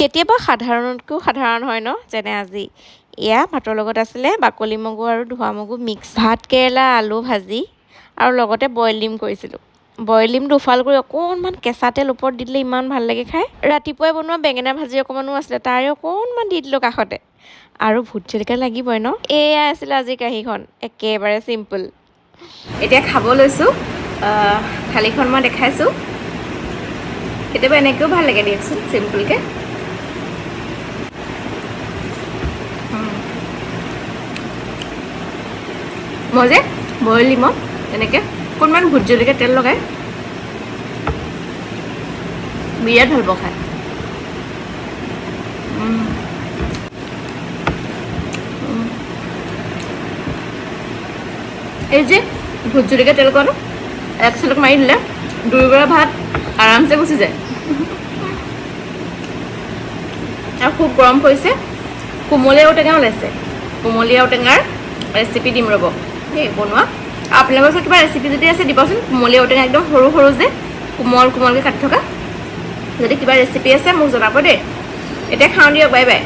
কেতিয়াবা সাধাৰণতকৈও সাধাৰণ হয় ন, যেনে আজি এয়া ভাতৰ লগত আছিলে বাকলি মগু আৰু ধোৱা মগু মিক্স, ভাত কেৰেলা আলু ভাজি আৰু লগতে বইল ডিম কৰিছিলোঁ। বইল ডিম দুফাল কৰি অকণমান কেঁচা তেল ওপৰত দি দিলে ইমান ভাল লাগে খাই। ৰাতিপুৱাই বনোৱা বেঙেনা ভাজি অকণমানো আছিলে, তাৰে অকণমান দি দিলোঁ কাষতে। আৰু ভোট জলকীয়া লাগিবই ন। এয়া আছিলে আজিৰ কাঁহীখন, একেবাৰে চিম্পল। এতিয়া খাব লৈছোঁ। থালিখন মই দেখাইছোঁ। কেতিয়াবা এনেকৈও ভাল লাগে দিয়কচোন, চিম্পলকৈ। মই যে বইল ডিমত এনেকৈ অকণমান ভোট জলকীয়া তেল লগাই বিৰাট ভাল পাওঁ খাই। এই যে ভোট জলকীয়া তেল কণ এক চিলক মাৰি দিলে দুয়োগৰা ভাত আৰামছে গুচি যায়। আৰু খুব গৰম পৰিছে, কুমলীয়া ঔটেঙা ওলাইছে। কুমলীয়া ঔটেঙাৰ ৰেচিপি দিম ৰ'ব দেই বনোৱা। আপোনালোকৰ ওচৰত কিবা ৰেচিপি যদি আছে দিবচোন। কুমলীয়া ঔটেঙা একদম সৰু সৰু যে কোমলকৈ কাটি থকা, যদি কিবা ৰেচিপি আছে মোক জনাব দেই। এতিয়া খাওঁ দিয়ক, বাই বাই।